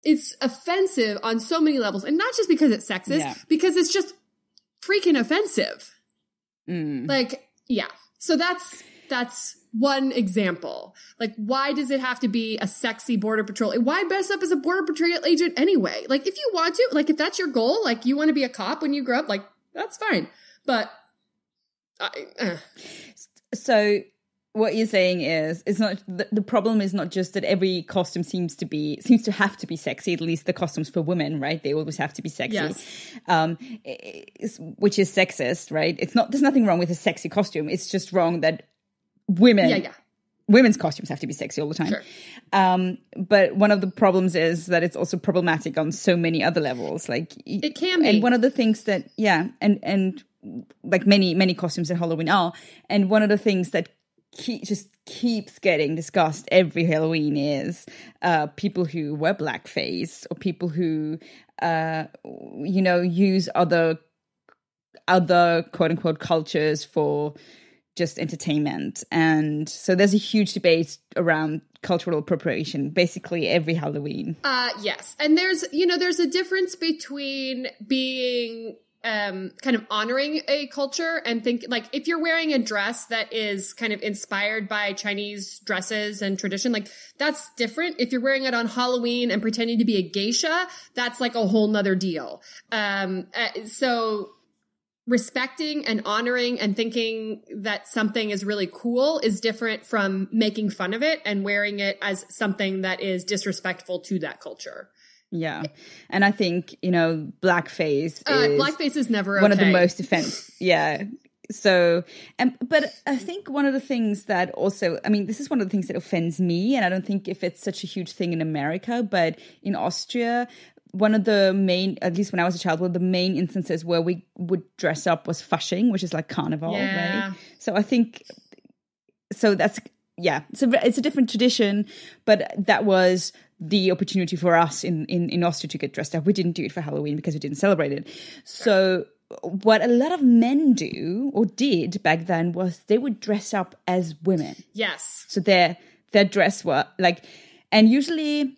it's offensive on so many levels. And not just because it's sexist, because it's just freaking offensive. Like, yeah. So that's one example. Like, why does it have to be a sexy border patrol? Why dress up as a border patrol agent anyway? Like, if you want to, like, if that's your goal, like, you want to be a cop when you grow up, like, that's fine. But So what you're saying is, it's not the problem is not just that every costume seems to have to be sexy. At least the costumes for women, right? They always have to be sexy, which is sexist, right? It's not. There's nothing wrong with a sexy costume. It's just wrong that women's costumes have to be sexy all the time. Sure. But one of the problems is that it's also problematic on so many other levels. Like it can be. And one of the things that and like many costumes in Halloween are, and one of the things that just keeps getting discussed every Halloween is people who wear blackface, or people who use other quote unquote cultures for just entertainment. And so there's a huge debate around cultural appropriation basically every Halloween. Yes. And there's a difference between being kind of honoring a culture and think, like, if you're wearing a dress that is kind of inspired by Chinese dresses and tradition, like, that's different. If you're wearing it on Halloween and pretending to be a geisha, that's like a whole nother deal. So respecting and honoring and thinking that something is really cool is different from making fun of it and wearing it as something that is disrespectful to that culture. Yeah. And I think, blackface is never okay. One of the most offensive. Yeah. So, but I think one of the things that also, I mean, this is one of the things that offends me, and I don't think if it's such a huge thing in America, but in Austria, one of the main, at least when I was a child, one of the main instances where we would dress up was Fasching, which is like carnival, right? So I think, so that's, it's a different tradition, but that was the opportunity for us in Austria to get dressed up. We didn't do it for Halloween because we didn't celebrate it. So what a lot of men do or did back then was they would dress up as women. Yes. So their dress were like, and usually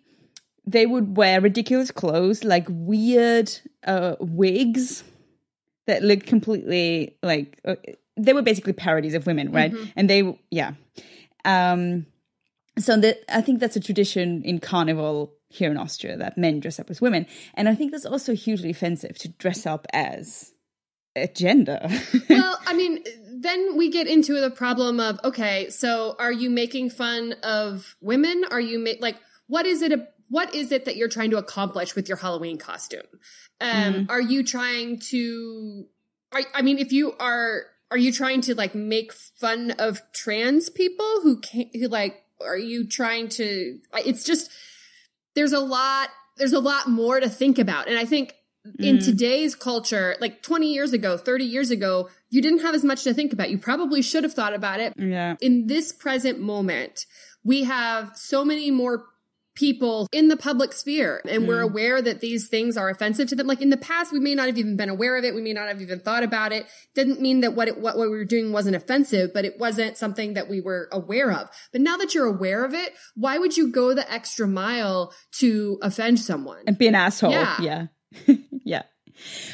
they would wear ridiculous clothes, like weird wigs that looked completely like, they were basically parodies of women, right? Mm-hmm. And they, so I think that's a tradition in carnival here in Austria, that men dress up as women. And I think that's also hugely offensive to dress up as a gender. Well, I mean, then we get into the problem of, okay, so are you making fun of women? Are you what is it that you're trying to accomplish with your Halloween costume? Are you trying to, if you are you trying to like make fun of trans people who are you trying to, it's just, there's a lot more to think about. And I think in today's culture, like 20 years ago, 30 years ago, you didn't have as much to think about. You probably should have thought about it. Yeah. In this present moment, we have so many more people in the public sphere, and we're aware that these things are offensive to them. Like in the past, we may not have even been aware of it. We may not have even thought about it. Didn't mean that what we were doing wasn't offensive, but it wasn't something that we were aware of. But now that you're aware of it, why would you go the extra mile to offend someone? And be an asshole. Yeah. Yeah.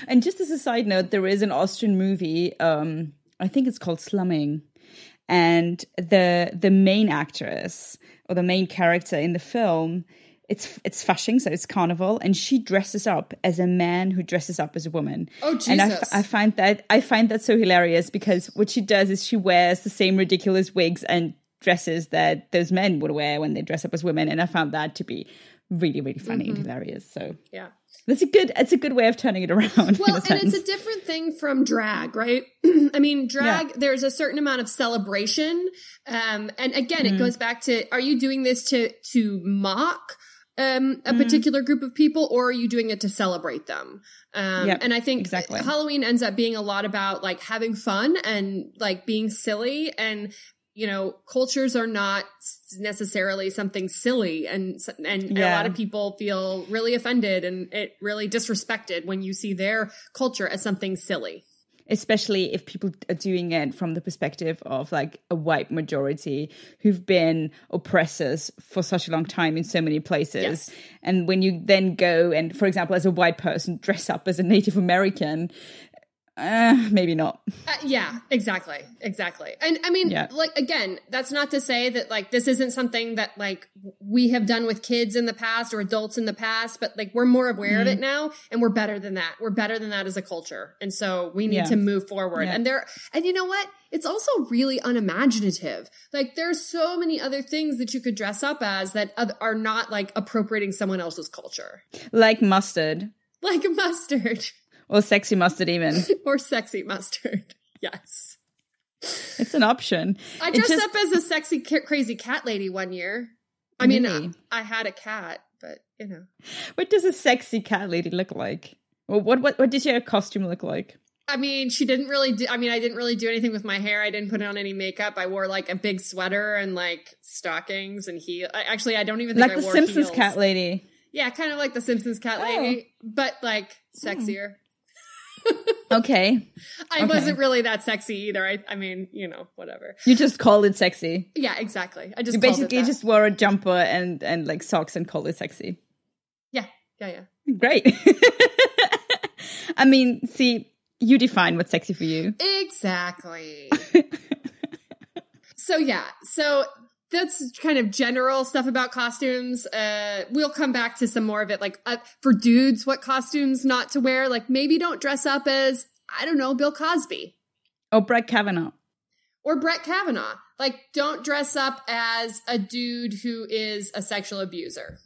And just as a side note, there is an Austrian movie, I think it's called Slumming. And the main actress or the main character in the film, it's Fasching, so it's carnival, and she dresses up as a man who dresses up as a woman. Oh, Jesus. And I find that so hilarious, because what she does is she wears the same ridiculous wigs and dresses that those men would wear when they dress up as women, and I found that to be really, really funny and hilarious. So yeah. It's a good way of turning it around. Well, and it's a different thing from drag, right? I mean, drag, there's a certain amount of celebration. And again, it goes back to, are you doing this to mock a particular group of people, or are you doing it to celebrate them? And I think Halloween ends up being a lot about like having fun and like being silly, and cultures are not necessarily something silly, and a lot of people feel really offended and it really disrespected when you see their culture as something silly. especially if people are doing it from the perspective of like a white majority who've been oppressors for such a long time in so many places. Yes. And when you then go and, for example, as a white person, dress up as a Native American, maybe not. Yeah, exactly. And I mean, like, again, that's not to say that like this isn't something that like we have done with kids in the past or adults in the past, but like we're more aware of it now, and we're better than that. We're better than that as a culture. And so we need to move forward. Yeah. And you know what? It's also really unimaginative. Like there's so many other things that you could dress up as that are not like appropriating someone else's culture. Like mustard. Like mustard. Or sexy mustard even. Or sexy mustard. Yes. It's an option. I dressed up as a sexy, crazy cat lady one year. I mean, I had a cat, but, you know. What does a sexy cat lady look like? Well, what did your costume look like? I mean, she didn't really do, I mean, I didn't really do anything with my hair. I didn't put on any makeup. I wore like a big sweater and like stockings and heels. Actually, I don't even think I wore heels. Like the Simpsons cat lady. Yeah, kind of like the Simpsons cat lady, but like sexier. Okay. I wasn't really that sexy either. I mean, you know, whatever. You just called it sexy. Yeah, exactly. I just you basically just wore a jumper and like socks and called it sexy. Yeah. Great. I mean, see, you define what's sexy for you. Exactly. So that's kind of general stuff about costumes. We'll come back to some more of it. Like for dudes, what costumes not to wear. Like maybe don't dress up as, I don't know, Bill Cosby. Or Brett Kavanaugh. Like don't dress up as a dude who is a sexual abuser.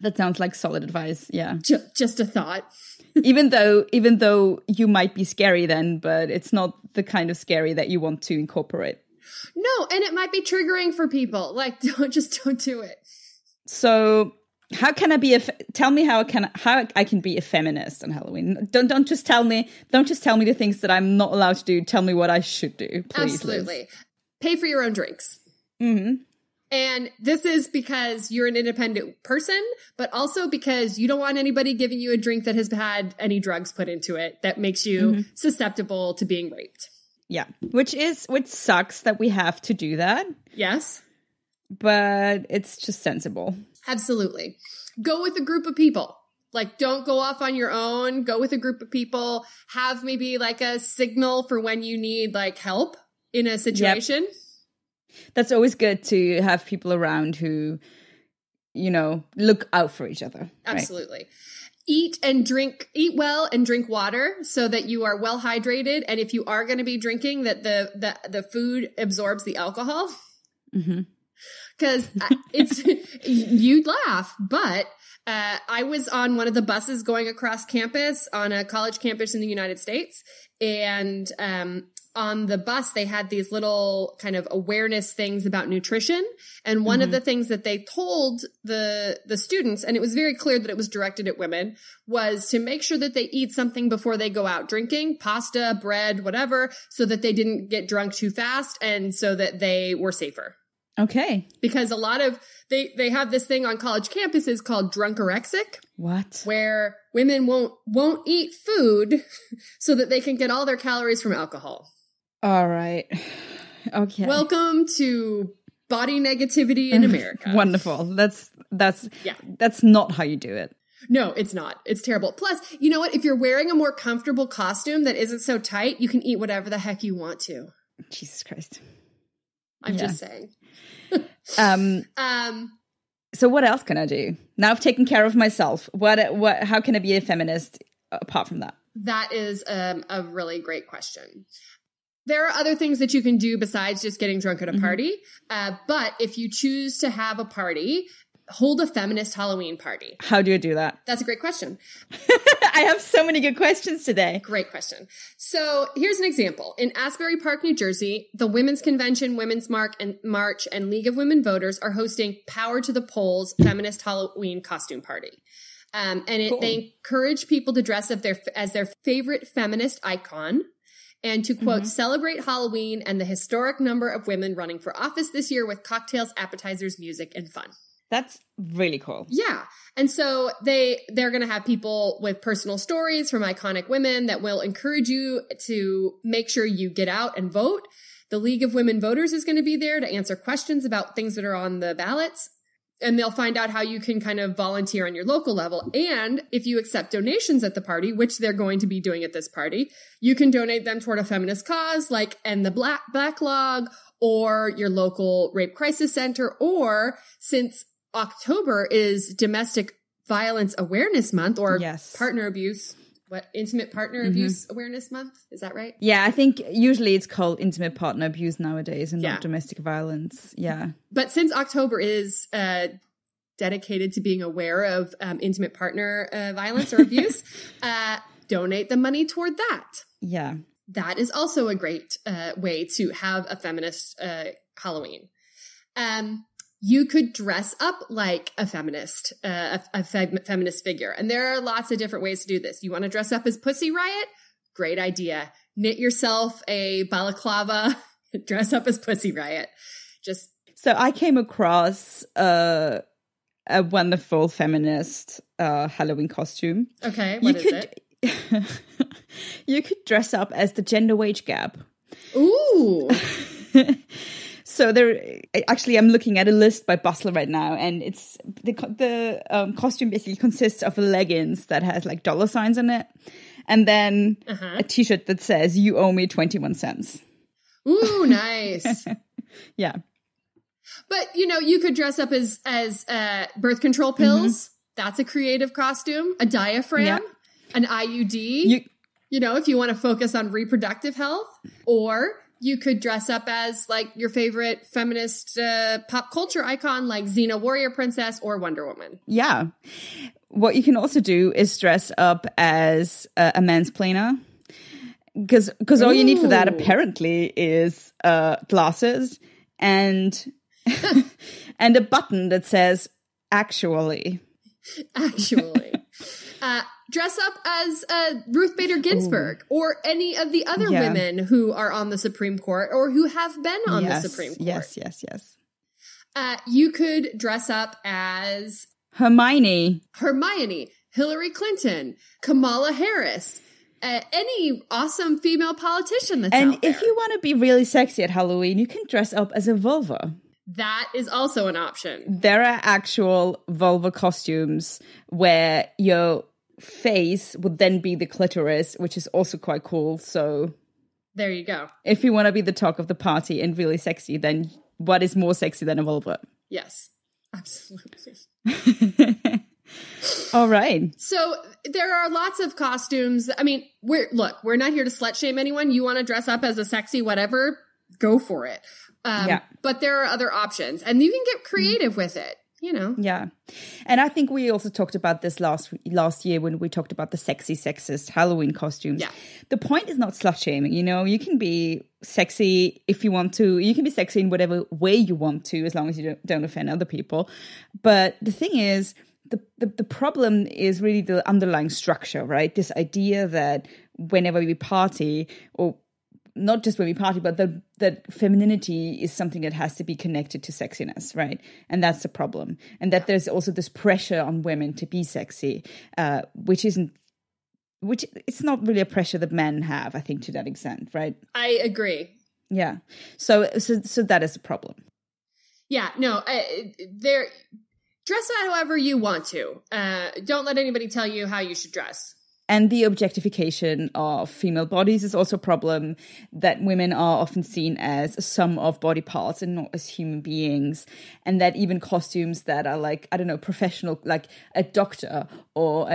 That sounds like solid advice. Yeah. Just a thought. even though you might be scary then, but it's not the kind of scary that you want to incorporate. No, and it might be triggering for people. Like, don't do it. So, how can I be tell me how I can be a feminist on Halloween? Don't just tell me the things that I'm not allowed to do. Tell me what I should do, please. Absolutely. Liz. Pay for your own drinks. Mm-hmm. And this is because you're an independent person, but also because you don't want anybody giving you a drink that has had any drugs put into it that makes you susceptible to being raped. Yeah, which sucks that we have to do that. Yes. But it's just sensible. Absolutely. Go with a group of people. Like, don't go off on your own. Go with a group of people. Have maybe like a signal for when you need like help in a situation. Yep. That's always good to have people around who, you know, look out for each other. Absolutely. Right? Eat well and drink water so that you are well hydrated. And if you are going to be drinking, that the food absorbs the alcohol. Because you'd laugh, but I was on one of the buses going across campus on a college campus in the United States. And on the bus, they had these little kind of awareness things about nutrition. And one of the things that they told the students, and it was very clear that it was directed at women, was to make sure that they eat something before they go out drinking, pasta, bread, whatever, so that they didn't get drunk too fast and so that they were safer. Okay. Because a lot of, they have this thing on college campuses called drunkorexic. What? Where women won't eat food so that they can get all their calories from alcohol. All right. Okay. Welcome to body negativity in America. Wonderful. That's not how you do it. No, it's not. It's terrible. Plus, you know what? If you're wearing a more comfortable costume that isn't so tight, you can eat whatever the heck you want to. Jesus Christ. I'm just saying. So what else can I do? Now I've taken care of myself. How can I be a feminist apart from that? That is a really great question. There are other things that you can do besides just getting drunk at a party. But if you choose to have a party, hold a feminist Halloween party. How do you do that? That's a great question. I have so many good questions today. Great question. So here's an example. In Asbury Park, New Jersey, the Women's Convention, Women's March, and League of Women Voters are hosting Power to the Polls Feminist Halloween Costume Party. They encourage people to dress up as their favorite feminist icon. And to, quote, celebrate Halloween and the historic number of women running for office this year with cocktails, appetizers, music, and fun. That's really cool. Yeah. And so they're going to have people with personal stories from iconic women that will encourage you to make sure you get out and vote. The League of Women Voters is going to be there to answer questions about things that are on the ballots. And they'll find out how you can kind of volunteer on your local level. And if you accept donations at the party, which they're going to be doing at this party, you can donate them toward a feminist cause like End the Backlog or your local rape crisis center. Or since October is Domestic Violence Awareness Month or partner abuse, intimate partner abuse awareness month. Is that right? Yeah, I think usually it's called intimate partner abuse nowadays and not domestic violence. Yeah. But since October is dedicated to being aware of intimate partner violence or abuse, donate the money toward that. Yeah. That is also a great way to have a feminist Halloween. You could dress up like a feminist, feminist figure. And there are lots of different ways to do this. You want to dress up as Pussy Riot? Great idea. Knit yourself a balaclava, dress up as Pussy Riot. So I came across a wonderful feminist Halloween costume. Okay, what is it? You could dress up as the gender wage gap. Ooh. So I'm looking at a list by Bustler right now, and it's the costume basically consists of leggings that has like dollar signs on it, and then a T-shirt that says "You owe me 21 cents." Ooh, nice. Yeah, but you could dress up as birth control pills. That's a creative costume. A diaphragm, an IUD. If you want to focus on reproductive health, or you could dress up as like your favorite feminist pop culture icon like Xena Warrior Princess or Wonder Woman. Yeah. What you can also do is dress up as a mansplainer. Because all you need for that apparently is glasses and and a button that says actually. Dress up as Ruth Bader Ginsburg or any of the other women who are on the Supreme Court or who have been on the Supreme Court. Yes. You could dress up as Hermione, Hillary Clinton, Kamala Harris, any awesome female politician that's out there. And if you want to be really sexy at Halloween, you can dress up as a vulva. That is also an option. There are actual vulva costumes where your face would then be the clitoris, which is also quite cool. So there you go. If you want to be the talk of the party and really sexy, then what is more sexy than a vulva? Yes, absolutely. All right. So there are lots of costumes. I mean, we're not here to slut shame anyone. You want to dress up as a sexy whatever, go for it. But there are other options, and you can get creative with it. Yeah. And I think we also talked about this last year when we talked about the sexy sexist Halloween costumes. Yeah. The point is not slut shaming, you can be sexy if you want to. You can be sexy in whatever way you want to, as long as you don't offend other people. But the thing is, the problem is really the underlying structure, right? This idea that whenever we party, or not just when we party, but that femininity is something that has to be connected to sexiness, right? And that's the problem. And that there's also this pressure on women to be sexy, which it's not really a pressure that men have, I think, to that extent, right? I agree. Yeah. So that is a problem. Yeah, no, dress however you want to. Don't let anybody tell you how you should dress. And the objectification of female bodies is also a problem, that women are often seen as a sum of body parts and not as human beings. And that even costumes that are like, I don't know, professional, like a doctor or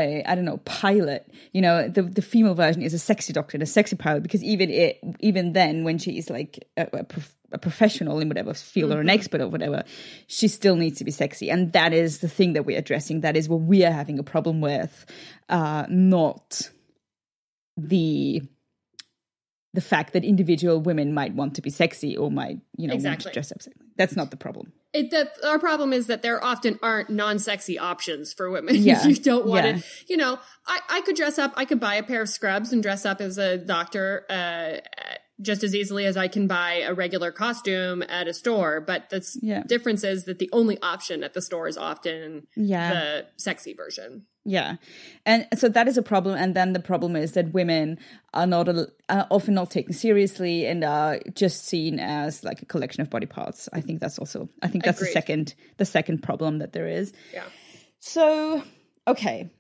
pilot, the female version is a sexy doctor and a sexy pilot, because even then when she is like a professional in whatever field or an expert or whatever, she still needs to be sexy. And that is the thing that we're addressing. That is what we are having a problem with, not the fact that individual women might want to be sexy or might, want to dress up sexy. That's not the problem. Our problem is that there often aren't non-sexy options for women. Yeah. You don't want to, I could dress up, I could buy a pair of scrubs and dress up as a doctor, just as easily as I can buy a regular costume at a store. But the difference is that the only option at the store is often the sexy version. Yeah. And so that is a problem. And then the problem is that women are often not taken seriously and are just seen as like a collection of body parts. I think that's the second problem that there is. Yeah. So, okay.